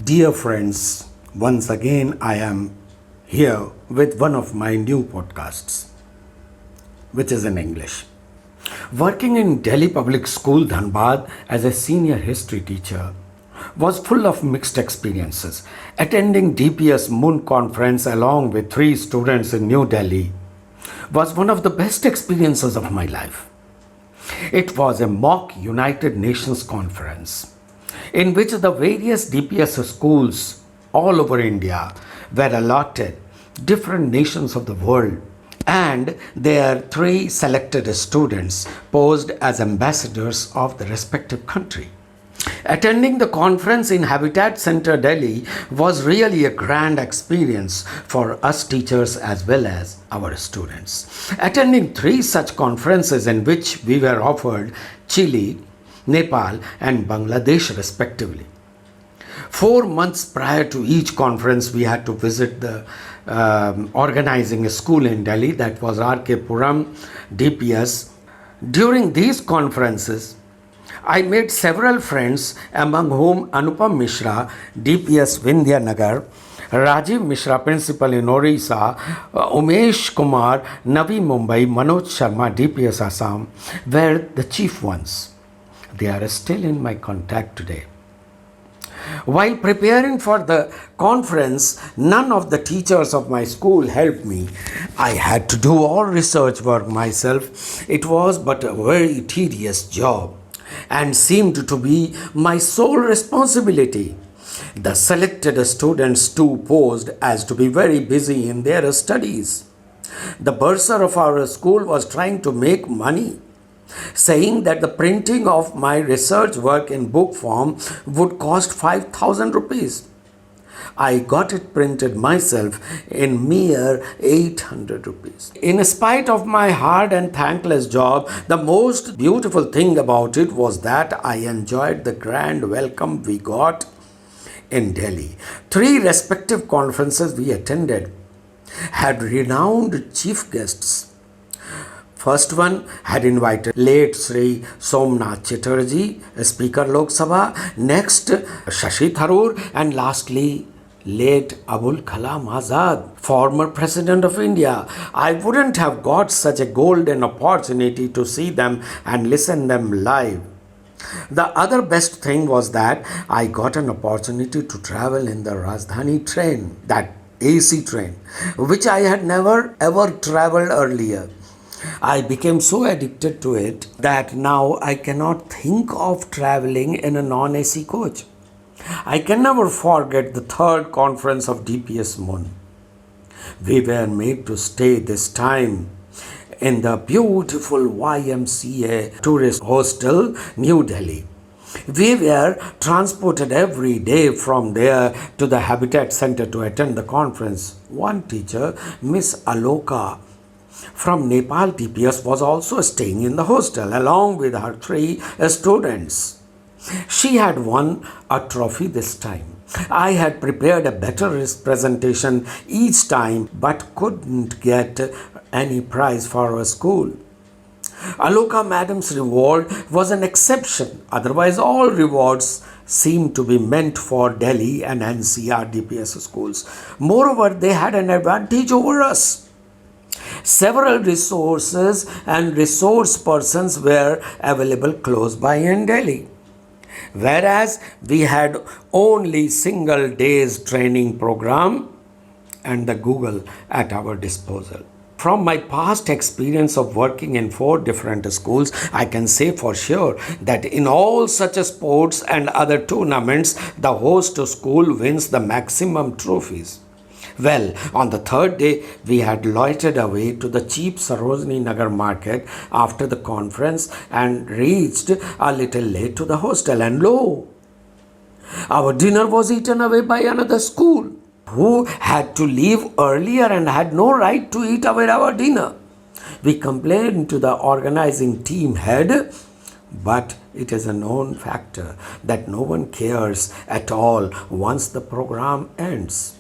Dear friends, once again I am here with one of my new podcasts, which is in English. Working in Delhi Public School, Dhanbad, as a senior history teacher was full of mixed experiences. Attending DPS MUN conference along with three students in New Delhi was one of the best experiences of my life. It was a mock United Nations conference in which the various DPS schools all over India were allotted different nations of the world, and their three selected students posed as ambassadors of the respective country. Attending the conference in Habitat Center Delhi was really a grand experience for us teachers as well as our students. Attending three such conferences in which we were offered Chile, Nepal, and Bangladesh respectively. 4 months prior to each conference, we had to visit the organizing school in Delhi, that was R.K. Puram DPS. During these conferences, I made several friends, among whom Anupam Mishra, DPS Vindhyanagar, Rajiv Mishra, Principal in Orissa, Umesh Kumar, Navi Mumbai, Manoj Sharma, DPS Assam, were the chief ones. They are still in my contact today. While preparing for the conference, none of the teachers of my school helped me. I had to do all research work myself. It was but a very tedious job and seemed to be my sole responsibility. The selected students too posed as to be very busy in their studies. The bursar of our school was trying to make money, saying that the printing of my research work in book form would cost 5,000 rupees. I got it printed myself in mere 800 rupees. In spite of my hard and thankless job, the most beautiful thing about it was that I enjoyed the grand welcome we got in Delhi. Three respective conferences we attended had renowned chief guests. First one had invited late Sri Somnath Chatterjee, Speaker Lok Sabha, next Shashi Tharoor, and lastly late Abul Kalam Azad, former President of India. I wouldn't have got such a golden opportunity to see them and listen them live. The other best thing was that I got an opportunity to travel in the Rajdhani train, that AC train, which I had never ever traveled earlier. I became so addicted to it that now I cannot think of traveling in a non-AC coach. I can never forget the third conference of DPS MUN. We were made to stay this time in the beautiful YMCA tourist hostel, New Delhi. We were transported every day from there to the Habitat Center to attend the conference. One teacher, Miss Aloka, from Nepal DPS, was also staying in the hostel along with her three students. She had won a trophy this time. I had prepared a better presentation each time but couldn't get any prize for our school. Aloka Madam's reward was an exception. Otherwise, all rewards seemed to be meant for Delhi and NCR DPS schools. Moreover, they had an advantage over us. Several resources and resource persons were available close by in Delhi, whereas we had only single day's training program and the Google at our disposal. From my past experience of working in 4 different schools, I can say for sure that in all such sports and other tournaments, the host school wins the maximum trophies. Well, on the third day, we had loitered away to the cheap Sarojini Nagar market after the conference and reached a little late to the hostel. And lo, our dinner was eaten away by another school who had to leave earlier and had no right to eat away our dinner. We complained to the organizing team head, but it is a known factor that no one cares at all once the program ends.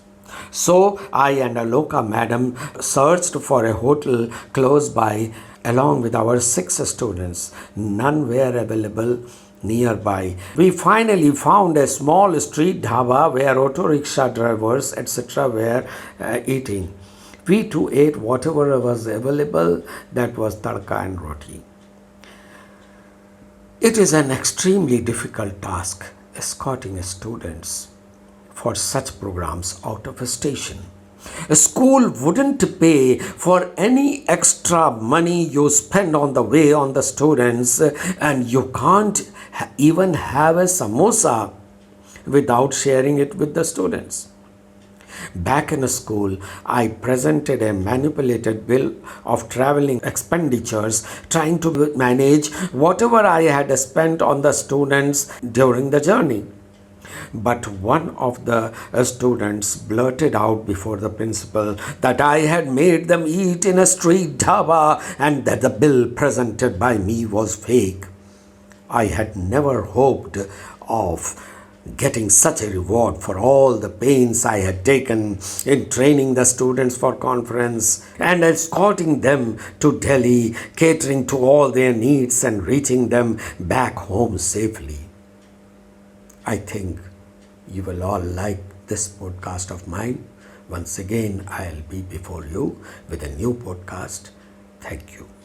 So I and Aloka Madam searched for a hotel close by along with our 6 students. None were available nearby. We finally found a small street dhaba where auto rickshaw drivers, etc., were eating. We too ate whatever was available, that was tadka and roti. It is an extremely difficult task escorting students for such programs out of a station. A school wouldn't pay for any extra money you spend on the way on the students, and you can't even have a samosa without sharing it with the students. Back in school, I presented a manipulated bill of traveling expenditures, trying to manage whatever I had spent on the students during the journey. But one of the students blurted out before the principal that I had made them eat in a street dhaba and that the bill presented by me was fake. I had never hoped of getting such a reward for all the pains I had taken in training the students for conference and escorting them to Delhi, catering to all their needs and reaching them back home safely. I think you will all like this podcast of mine. Once again, I'll be before you with a new podcast. Thank you.